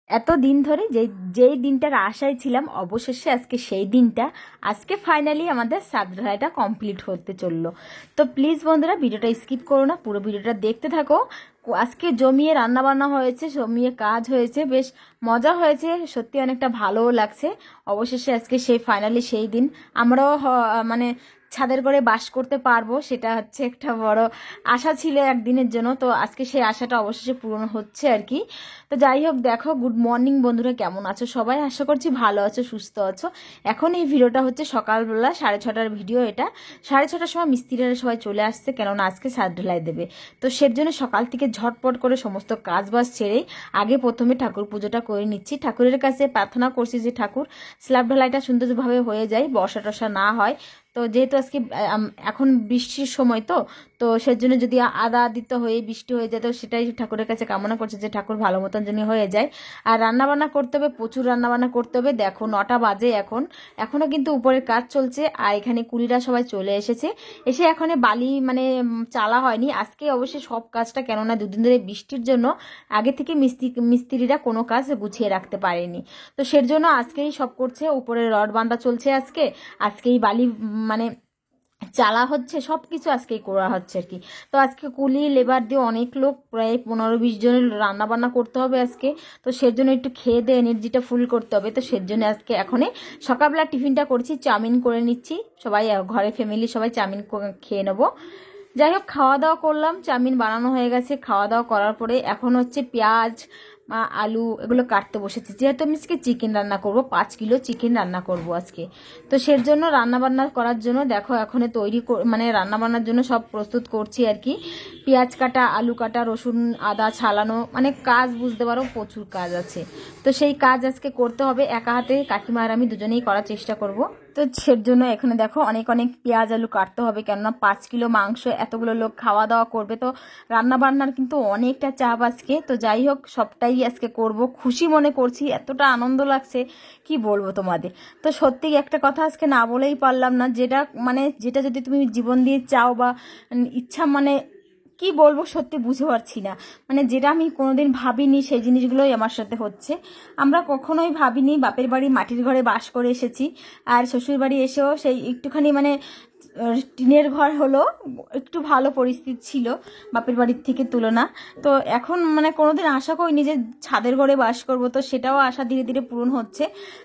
এত দিন ধরে যেই দিনটার আশায় ছিলাম, অবশেষে আজকে সেই দিনটা, আজকে ফাইনালি আমাদের সাবধানটা কমপ্লিট হতে চললো। তো প্লিজ বন্ধুরা, ভিডিওটা স্কিপ করো না, পুরো ভিডিওটা দেখতে থাকো। আজকে জমিয়ে রান্না বান্না হয়েছে, জমিয়ে কাজ হয়েছে, বেশ মজা হয়েছে, সত্যি অনেকটা ভালোও লাগছে। অবশেষে আজকে সেই ফাইনালি সেই দিন আমরাও মানে ছাদের ঘরে বাস করতে পারবো, সেটা হচ্ছে একটা বড় আশা ছিল একদিনের জন্য। তো আজকে সেই আশাটা অবশেষে পূরণ হচ্ছে আর কি। তো যাই হোক, দেখো, গুড মর্নিং বন্ধুরা, কেমন আছো সবাই? আশা করছি ভালো আছো, সুস্থ আছো। এখন এই ভিডিওটা হচ্ছে সকালবেলা 6:30টার ভিডিও। এটা 6:30টার সময় মিস্ত্রিরা সবাই চলে আসছে, কেননা আজকে ছাদ ঢালাই দেবে। তো সের জন্য সকাল থেকে ঝটপট করে সমস্ত কাজ বাজ ছেড়ে আগে প্রথমে ঠাকুর পুজোটা করে নিচ্ছি। ঠাকুরের কাছে প্রার্থনা করছি যে ঠাকুর স্ল্যাব ঢালাইটা সুন্দরভাবে হয়ে যায়, বর্ষা টসা না হয়। তো যেহেতু আজকে এখন বৃষ্টির সময়, তো তো সেজন্য যদি আদা আদিত্য হয়ে বৃষ্টি হয়ে যায়, তো সেটাই ঠাকুরের কাছে কামনা করছে যে ঠাকুর ভালো মতন যেন হয়ে যায়। আর রান্নাবান্না করতে হবে, প্রচুর রান্নাবান্না করতে হবে। দেখো 9টা বাজে, এখনো কিন্তু উপরের কাজ চলছে। আর এখানে কুলিরা সবাই চলে এসেছে, এসে এখানে বালি মানে চালা হয়নি আজকে অবশ্যই সব কাজটা, কেননা দুদিন ধরে বৃষ্টির জন্য আগে থেকে মিস্ত্রিরা কোনো কাজ গুছিয়ে রাখতে পারেনি। তো সের জন্য আজকেই সব করছে, উপরে রড বাঁধা চলছে আজকেই বালি মানে চালা হচ্ছে, সব কিছু আজকেই করা হচ্ছে আর কি। তো আজকে কুলি লেবার দিয়ে অনেক লোক, প্রায় 15-20 জনের রান্না বান্না করতে হবে আজকে। তো সের জন্য একটু খেয়ে দিয়ে এনার্জিটা ফুল করতে হবে। তো সের জন্য আজকে এখনই সকালবেলা টিফিনটা করছি, চাউমিন করে নিচ্ছি। সবাই ঘরে ফ্যামিলি সবাই চাউমিন খেয়ে নেবো। যাই হোক, খাওয়া দাওয়া করলাম, চাউমিন বানানো হয়ে গেছে। খাওয়া দাওয়া করার পরে এখন হচ্ছে পেঁয়াজ আলু এগুলো কাটতে বসেছি, যেহেতু আমি আজকে চিকেন রান্না করব, 5 কিলো চিকেন রান্না করব আজকে। তো সের জন্য রান্না বান্না করার জন্য দেখো এখন মানে রান্না বান্নার জন্য সব প্রস্তুত করছি আর কি। পেঁয়াজ কাটা, আলু কাটা, রসুন আদা ছালানো, মানে কাজ বুঝতে পারো প্রচুর কাজ আছে। তো সেই কাজ আজকে করতে হবে একা হাতে, কাকিমা আর আমি দুজনেই করার চেষ্টা করব। তো সের জন্য এখানে দেখো অনেক অনেক পেঁয়াজ আলু কাটতে হবে, কেননা 5 কিলো মাংস, এতগুলো লোক খাওয়া দাওয়া করবে। তো রান্না বান্নার কিন্তু অনেকটা চাপ আজকে। তো যাই হোক, সবটাই আজকে করব, খুশি মনে করছি, এতটা আনন্দ লাগছে কি বলবো তোমাদের। তো সত্যি একটা কথা আজকে না বলেই পারলাম না, যেটা যদি তুমি জীবন দিয়ে চাও বা ইচ্ছা, মানে কি বলবো সত্যি বুঝতে পারছি না। মানে যেটা আমি কোনোদিন ভাবিনি, সেই জিনিসগুলোই আমার সাথে হচ্ছে। আমরা কখনোই ভাবিনি, বাপের বাড়ি মাটির ঘরে বাস করে এসেছি, আর শ্বশুর বাড়ি এসেও সেই একটুখানি মানে টিনের ঘর হলো, একটু ভালো পরিস্থিতি ছিল বাপের বাড়ির থেকে তুলনা। তো এখন মানে কোনোদিন আশা করিনি যে ছাদের ঘরে বাস করব। তো সেটাও আশা ধীরে ধীরে পূরণ হচ্ছে।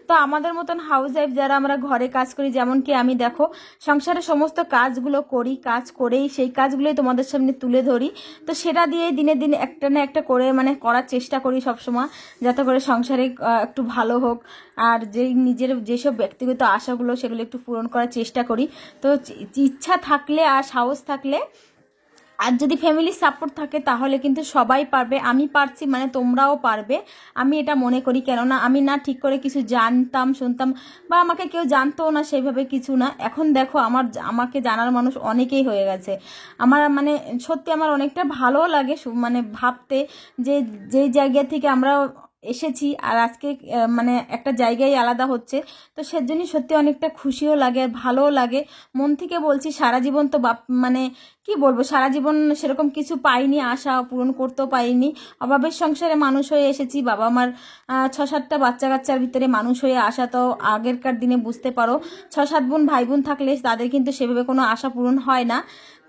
তো আমাদের মতন হাউস ওয়াইফ যারা আমরা ঘরে কাজ করি, যেমন কি আমি দেখো সংসারের সমস্ত কাজগুলো করি, কাজ করেই সেই কাজগুলোই তোমাদের সামনে তুলে ধরি। তো সেটা দিয়ে দিনে দিনে একটা না একটা করে মানে করার চেষ্টা করি সবসময়, যাতে করে সংসারে একটু ভালো হোক। আর নিজের যেসব ব্যক্তিগত আশাগুলো সেগুলো একটু পূরণ করার চেষ্টা করি। তো ইচ্ছা থাকলে আর সাহস থাকলে আর যদি ফ্যামিলির সাপোর্ট থাকে, তাহলে কিন্তু সবাই পারবে। আমি পারছি মানে তোমরাও পারবে, আমি এটা মনে করি। কেননা আমি না ঠিক করে কিছু জানতাম শুনতাম, বা আমাকে কেউ জানতোও না সেইভাবে কিছু না। এখন দেখো আমাকে জানার মানুষ অনেকেই হয়ে গেছে। আমার মানে সত্যি আমার অনেকটা ভালোও লাগে মানে ভাবতে, যে যেই জায়গা থেকে আমরা এসেছি আর আজকে মানে একটা জায়গায় আলাদা হচ্ছে। তো সেজন্যই সত্যি অনেকটা খুশিও লাগে আর ভালোও লাগে। মন থেকে বলছি, সারা জীবন তো মানে কি বলবো, সারা জীবন সেরকম কিছু পাইনি, আশা পূরণ করতেও পাইনি। অভাবের সংসারে মানুষ হয়ে এসেছি, বাবা আমার 6-7টা বাচ্চা কাচ্চার ভিতরে মানুষ হয়ে আসা। তো আগেরকার দিনে বুঝতে পারো 6-7 বোন ভাই বোন থাকলে তাদের কিন্তু সেভাবে কোনো আশা পূরণ হয় না।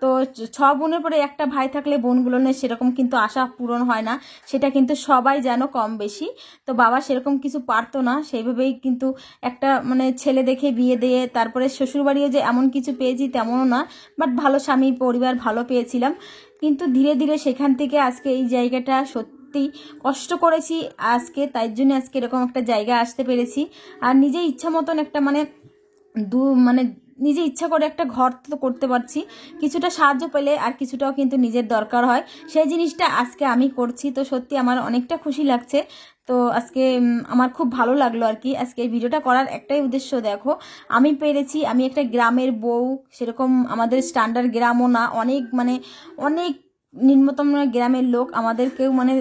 তো 6 বোনের পরে একটা ভাই থাকলে বোনগুলো নিয়ে সেরকম কিন্তু আশা পূরণ হয় না, সেটা কিন্তু সবাই জানো কম বেশি। তো বাবা সেরকম কিছু পারতো না, সেইভাবেই কিন্তু একটা মানে ছেলে দেখে বিয়ে দিয়ে তারপরে শ্বশুরবাড়িও যে এমন কিছু পেয়েছি তেমনও না, বাট ভালো স্বামী পরিবার ভালো পেয়েছিলাম। কিন্তু ধীরে ধীরে সেখান থেকে আজকে এই জায়গাটা সত্যি কষ্ট করেছি আজকে, তাই জন্য আজকে এরকম একটা জায়গা আসতে পেরেছি। আর নিজে ইচ্ছা মতন একটা মানে নিজে ইচ্ছা করে একটা ঘর তো করতে পারছি। কিছুটা সাহায্য পেলে আর কিছুটাও কিন্তু নিজের দরকার হয়, সেই জিনিসটা আজকে আমি করছি। তো সত্যি আমার অনেকটা খুশি লাগছে। তো আজকে আমার খুব ভালো লাগলো আর কি। আজকে এই ভিডিওটা করার একটাই উদ্দেশ্য, দেখো আমি পেরেছি, আমি একটা গ্রামের বউ, সেরকম আমাদের স্ট্যান্ডার্ড গ্রামও না, অনেক মানে অনেক নিম্নতম গ্রামের লোক, আমাদের কেউ মানে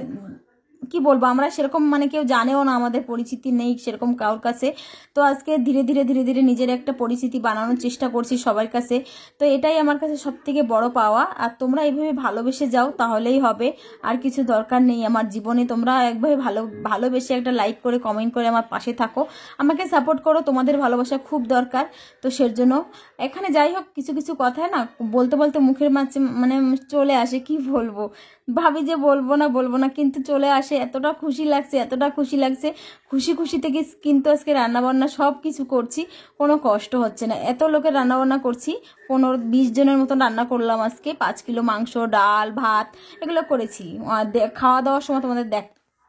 কি বলবো, আমরা সেরকম মানে কেউ জানেও না, আমাদের পরিচিতি নেই সেরকম কারোর কাছে। তো আজকে ধীরে ধীরে ধীরে ধীরে নিজের একটা পরিচিতি বানানোর চেষ্টা করছি সবার কাছে। তো এটাই আমার কাছে সব থেকে বড় পাওয়া। আর তোমরা এইভাবে ভালোবেসে যাও তাহলেই হবে, আর কিছু দরকার নেই আমার জীবনে। তোমরা একভাবে ভালোবেসে একটা লাইক করে কমেন্ট করে আমার পাশে থাকো, আমাকে সাপোর্ট করো, তোমাদের ভালোবাসা খুব দরকার। তো সের জন্য এখানে যাই হোক কিছু কিছু কথা না বলতে বলতে মুখের মাঝে মানে চলে আসে, কি বলবো, ভাবি যে বলবো না কিন্তু চলে আসে। এতটা খুশি লাগছে, এতটা খুশি লাগছে, খুশি খুশি থেকে কিন্তু আজকে রান্নাবান্না সব কিছু করছি, কোনো কষ্ট হচ্ছে না। এত লোকের রান্নাবান্না করছি, 15-20 জনের মতন রান্না করলাম আজকে। 5 কিলো মাংস, ডাল, ভাত এগুলো করেছি। খাওয়া দাওয়ার সময় তোমাদের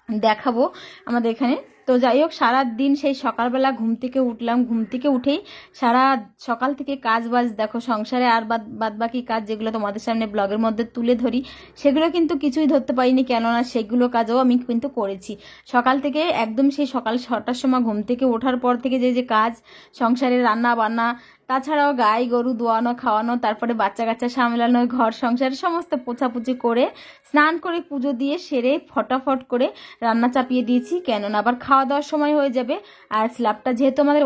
দেখাবো আমাদের এখানে। তো যাই হোক সারা দিন সেই সকালবেলা ঘুম থেকে উঠলাম, ঘুম থেকে উঠেই সারা সকাল থেকে কাজ বাজ দেখো, সংসারে আর বাদ বাকি কাজ যেগুলো তোমাদের সামনে ব্লগের মধ্যে তুলে ধরি সেগুলো কিন্তু কিছুই ধরতে পারিনি, কেননা সেগুলো কাজও আমি কিন্তু করেছি সকাল থেকে। একদম সেই সকাল 6টার সময় ঘুম থেকে ওঠার পর থেকে যে কাজ, সংসারে রান্না বান্না, তাছাড়াও গাই গরু দোয়ানো খাওয়ানো, তারপরে বাচ্চা কাচ্চা সামলানো, ঘর সংসারের সমস্ত পোছাপুছি করে স্নান করে পুজো দিয়ে সেরে ফটাফট করে রান্না চাপিয়ে দিয়েছি, কেননা আবার খাওয়া দাওয়ার সময় হয়ে যাবে। আর স্ল্যাবটা যেহেতু আমাদের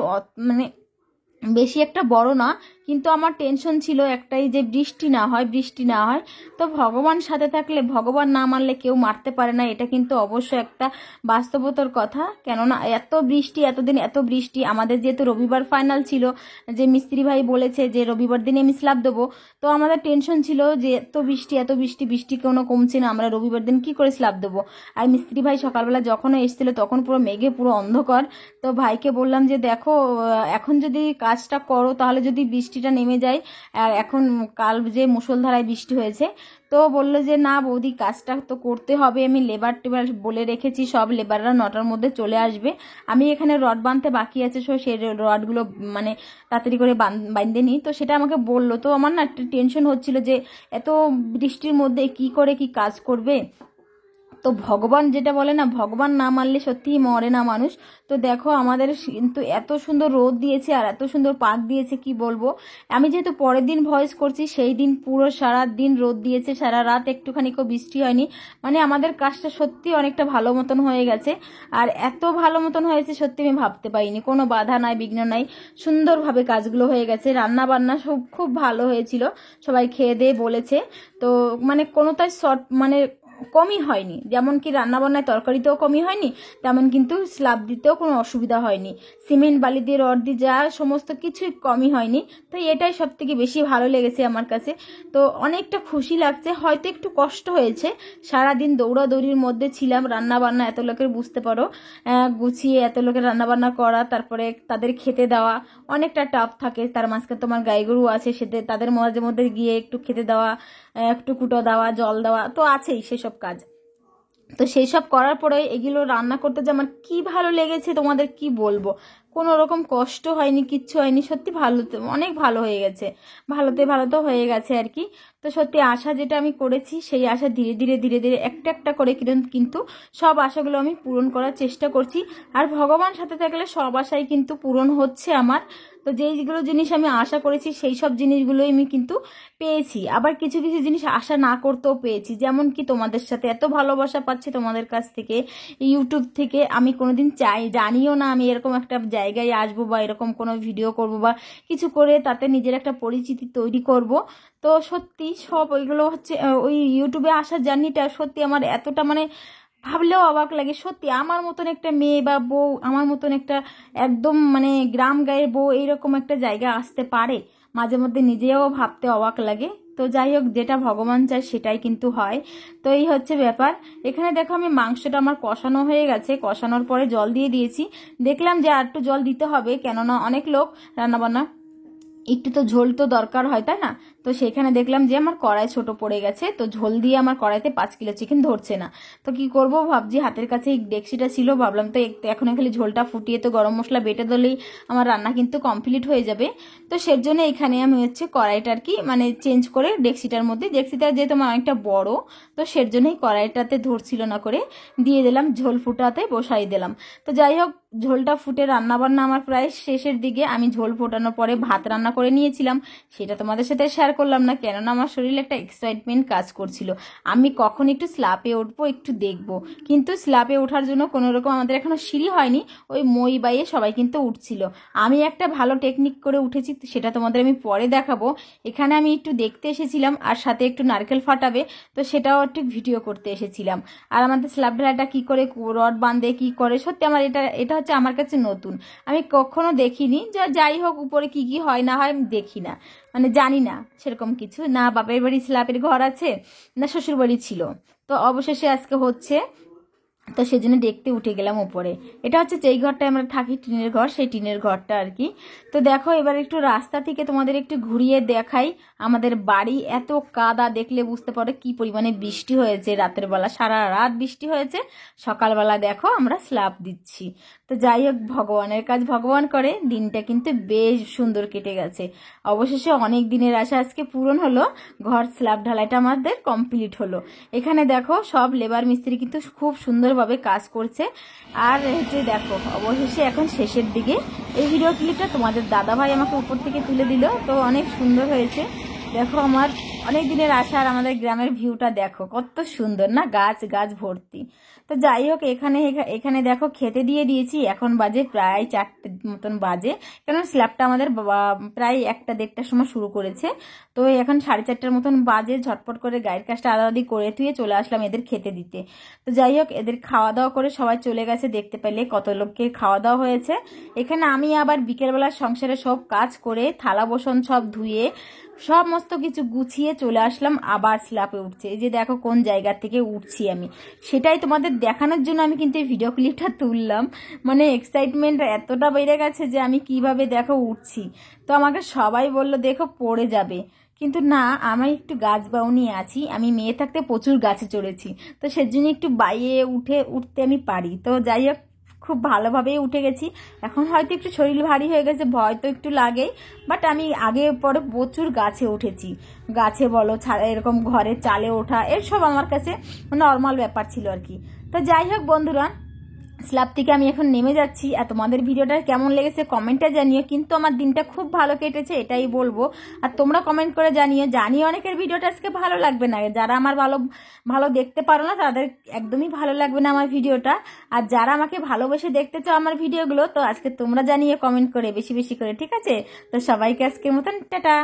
মানে বেশি একটা বড় না, কিন্তু আমার টেনশন ছিল একটাই যে বৃষ্টি না হয়। তো ভগবান সাথে থাকলে, ভগবান না মানলে কেউ মারতে পারে না, এটা কিন্তু অবশ্যই একটা বাস্তবতার কথা। কেননা এত বৃষ্টি, এতদিন এত বৃষ্টি, আমাদের যেহেতু রবিবার ফাইনাল ছিল, যে মিস্ত্রি ভাই বলেছে যে রবিবার দিনে আমি স্ল্যাব দেবো, তো আমাদের টেনশন ছিল যে এত বৃষ্টি কোনো কমছে না, আমরা রবিবার দিন কি করে স্ল্যাব দেবো। আর মিস্ত্রি ভাই সকালবেলা যখন এসেছিল তখন পুরো মেঘে পুরো অন্ধকার। তো ভাইকে বললাম যে দেখো এখন যদি কাজটা করো তাহলে যদি বৃষ্টিটা নেমে যায়, আর এখন কাল যে মুষলধারায় বৃষ্টি হয়েছে, তো বললো যে না বৌদি কাজটা তো করতে হবে, আমি লেবার টেবার বলে রেখেছি, সব লেবাররা 9টার মধ্যে চলে আসবে, আমি এখানে রড বাঁধতে বাকি আছে, সো সেই রডগুলো মানে তাড়াতাড়ি করে বাঁধতে নিই। তো সেটা আমাকে বললো। তো আমার না একটা টেনশন হচ্ছিল যে এত বৃষ্টির মধ্যে কি করে কি কাজ করবে। তো ভগবান যেটা বলে না, ভগবান না মানলে সত্যিই মরে না মানুষ। তো দেখো আমাদের কিন্তু এত সুন্দর রোদ দিয়েছে আর এত সুন্দর পাক দিয়েছে, কি বলবো। আমি যেহেতু পরের দিন ভয়েস করছি, সেই দিন পুরো সারা দিন রোদ দিয়েছে, সারা রাত একটুখানিও বৃষ্টি হয়নি। মানে আমাদের কাজটা সত্যি অনেকটা ভালো মতন হয়ে গেছে, আর এত ভালো মতন হয়েছে সত্যি আমি ভাবতে পারিনি, কোনো বাধা নাই, বিঘ্ন নাই, সুন্দরভাবে কাজগুলো হয়ে গেছে। রান্না বান্না সব খুব ভালো হয়েছিল, সবাই খেয়ে দিয়ে বলেছে। তো মানে কোনোটাই শর্ট মানে কমই হয়নি, যেমন কি রান্নাবান্নায় তরকারিতেও কমই হয়নি, তেমন কিন্তু স্ল্যাব দিতেও কোনো অসুবিধা হয়নি, সিমেন্ট বালি দিয়ে রড দিয়ে যা সমস্ত কিছুই কমই হয়নি। তো এটাই সব থেকে বেশি ভালো লেগেছে আমার কাছে। তো অনেকটা খুশি লাগছে, হয়তো একটু কষ্ট হয়েছে, সারাদিন দৌড়াদৌড়ির মধ্যে ছিলাম, রান্নাবান্না এত লোকের বুঝতে পারো, গুছিয়ে এত লোকের রান্নাবান্না করা, তারপরে তাদের খেতে দেওয়া অনেকটা টাফ থাকে। তার মাঝখানে তোমার গাই গরু আছে, তাদের মাঝে মধ্যে গিয়ে একটু খেতে দেওয়া, একটু কুটো দেওয়া, জল দেওয়া তো আছেই সেসব কাজ। তো সেই সব করার পরে এগুলো রান্না করতে যে আমার কি ভালো লেগেছে তোমাদের কি বলবো, কোনো রকম কষ্ট হয়নি, কিচ্ছু হয়নি, সত্যি অনেক ভালো হয়ে গেছে, ভালো তো হয়ে গেছে আর কি। তো সত্যি আশা যেটা আমি করেছি সেই আশা ধীরে ধীরে একটা একটা করে কিন্তু সব আশাগুলো আমি পূরণ করার চেষ্টা করছি। আর ভগবান সাথে থাকলে সব আশাই কিন্তু পূরণ হচ্ছে আমার। তো যেইগুলো জিনিস আমি আশা করেছি সেই সব জিনিসগুলোই আমি কিন্তু পেয়েছি, আবার কিছু কিছু জিনিস আশা না করতেও পেয়েছি, যেমন কি তোমাদের সাথে এত ভালোবাসা পাচ্ছি তোমাদের কাছ থেকে, ইউটিউব থেকে। আমি কোনোদিন জানিও না আমি এরকম একটা জায়গায় আসবো বা এরকম কোনো ভিডিও করব বা কিছু করে তাতে নিজের একটা পরিচিতি তৈরি করব। তো সত্যি সব ওইগুলো হচ্ছে ওই ইউটিউবে আসার জার্নিটা সত্যি আমার এতটা মানে ভাবলেও অবাক লাগে। সত্যি আমার মতন একটা মেয়ে বা বউ, আমার মতন একটা একদম মানে গ্রাম গায়ের বউ এইরকম একটা জায়গা আসতে পারে, মাঝে মধ্যে নিজেও ভাবতে অবাক লাগে। তো যাই হোক যেটা ভগবান চায় সেটাই কিন্তু হয়। তো এই হচ্ছে ব্যাপার। এখানে দেখো আমি মাংসটা আমার কষানো হয়ে গেছে, কষানোর পরে জল দিয়ে দিয়েছি, দেখলাম যে আর একটু জল দিতে হবে, কেননা অনেক লোক রান্নাবান্না একটু তো ঝোল তো দরকার হয়, তাই না। তো সেখানে দেখলাম যে আমার কড়াই ছোট পড়ে গেছে, তো ঝোল দিয়ে আমার কড়াইতে 5 কিলো চিকেন ধরছে না। তো কি করব ভাবছি, হাতের কাছে এই ডেক্সিটা ছিল, ভাবলাম তো এখন খালি ঝোলটা ফুটিয়ে তো গরম মশলা বেটে দিলেই আমার রান্না কিন্তু কমপ্লিট হয়ে যাবে। তো সের জন্য এখানে আমি হচ্ছে কড়াইটা আর কি মানে চেঞ্জ করে ডেক্সিটার মধ্যে, ডেক্সিটা যেহেতু আমার অনেকটা বড়, তো সের জন্যই কড়াইটাতে ধরছিল না করে দিয়ে দিলাম, ঝোল ফুটাতে বসাই দিলাম। তো যাই হোক ঝোলটা ফুটে রান্নাবান্না আমার প্রায় শেষের দিকে, আমি ঝোল ফোটানোর পরে ভাত রান্না করে নিয়েছিলাম, সেটা তোমাদের সাথে শেয়ার শেয়ার করলাম না, কেননা আমার শরীরে একটা এক্সাইটমেন্ট কাজ করছিল। আমি কখন একটু স্ল্যাপে উঠবো, একটু দেখবো। কিন্তু স্ল্যাপে ওঠার জন্য কোনো রকম আমাদের এখনো সিঁড়ি হয়নি, ওই মই বাইয়ে সবাই কিন্তু উঠছিল। আমি একটা ভালো টেকনিক করে উঠেছি, সেটা তোমাদের আমি পরে দেখাবো। এখানে আমি একটু দেখতে এসেছিলাম, আর সাথে একটু নারকেল ফাটাবে, তো সেটাও একটু ভিডিও করতে এসেছিলাম। আর আমাদের স্ল্যাব ঢালাইটা কী করে রড বাঁধে কী করে, সত্যি আমার এটা হচ্ছে আমার কাছে নতুন, আমি কখনো দেখিনি। যাই হোক, উপরে কি কি হয় না হয় আমি দেখি না, মানে জানি না সেরকম কিছু, না বাপের বাড়ি স্ল্যাবের ঘর আছে না শ্বশুর বাড়ি ছিল। তো অবশেষে আজকে হচ্ছে, তো সেজন্য দেখতে উঠে গেলাম উপরে। এটা হচ্ছে যেই ঘরটায় আমরা থাকি, টিনের ঘর, সেই টিনের ঘরটা আর কি। তো দেখো এবার একটু রাস্তা থেকে তোমাদের একটু ঘুরিয়ে দেখাই আমাদের বাড়ি। এত কাদা, দেখলে বুঝতে পারো কি পরিমাণে বৃষ্টি হয়েছে রাতের বেলা, সারা রাত বৃষ্টি হয়েছে। সকালবেলা দেখো আমরা স্ল্যাব দিচ্ছি। তো যাই হোক, ভগবানের কাজ ভগবান করে, দিনটা কিন্তু বেশ সুন্দর কেটে গেছে। অবশেষে অনেক দিনের আশা আজকে পূরণ হলো, ঘর স্ল্যাব ঢালাইটা আমাদের কমপ্লিট হলো। এখানে দেখো সব লেবার মিস্ত্রি কিন্তু খুব সুন্দরভাবে কাজ করছে। আর যে দেখো অবশেষে এখন শেষের দিকে এই ভিডিও ক্লিপটা তোমাদের দাদাভাই আমাকে উপর থেকে তুলে দিল, তো অনেক সুন্দর হয়েছে। দেখো আমার অনেক দিনের আশা, আর আমাদের গ্রামের ভিউটা দেখো কত সুন্দর না, গাছ গাছ ভর্তি। তো যাই হোক, এখানে দেখো খেতে দিয়ে দিয়েছি। এখন বাজে প্রায় 4টে মতন বাজে, কারণ স্ল্যাবটা আমাদের প্রায় 1টা-1.5টার সময় শুরু করেছে। তো এখন 4:30টার মতন বাজে। ঝটপট করে গায়ের কাজটা আলাদা করে ধুয়ে চলে আসলাম এদের খেতে দিতে। তো যাই হোক, এদের খাওয়া দাওয়া করে সবাই চলে গেছে, দেখতে পেলে কত লোককে খাওয়া দাওয়া হয়েছে। এখানে আমি আবার বিকেলবেলা সংসারে সব কাজ করে থালা বাসন সব ধুয়ে সমস্ত কিছু গুছিয়ে চলে আসলাম, আবার স্ল্যাপে উঠছে। এই যে দেখো কোন জায়গা থেকে উঠছি আমি, সেটাই তোমাদের দেখানোর জন্য আমি কিন্তু এই ভিডিও ক্লিপটা তুললাম। মানে এক্সাইটমেন্ট এতটা বেড়ে গেছে যে আমি কিভাবে দেখো উঠছি। তো আমাকে সবাই বলল দেখো পড়ে যাবে, কিন্তু না, আমি একটু গাছ বাউনি আছি, আমি মেয়ে থাকতে প্রচুর গাছে চড়েছি, তো সেজন্য একটু বাইরে উঠতে আমি পারি। তো যাই হোক, খুব ভালোভাবেই উঠে গেছি। এখন হয়তো একটু শরীর ভারী হয়ে গেছে, ভয় তো একটু লাগেই, বাট আমি আগে পরে প্রচুর গাছে উঠেছি। গাছে বলো, এরকম ঘরের চালে ওঠা, এসব আমার কাছে নর্মাল ব্যাপার ছিল আর কি। তো যাই হোক বন্ধুরা, স্ল্যাব থেকে আমি এখন নেমে যাচ্ছি। আর তোমাদের ভিডিওটা কেমন লেগেছে কমেন্টে জানিও। কিন্তু আমার দিনটা খুব ভালো কেটেছে এটাই বলবো। আর তোমরা কমেন্ট করে জানিও অনেকের ভিডিওটা আজকে ভালো লাগবে না, যারা আমার ভালো দেখতে পারো না তাদের একদমই ভালো লাগবে না আমার ভিডিওটা। আর যারা আমাকে ভালোবেসে দেখতে চাও আমার ভিডিওগুলো, তো আজকে তোমরা জানিয়ে কমেন্ট করে বেশি বেশি করে, ঠিক আছে? তো সবাইকে আজকের মতন টাটা।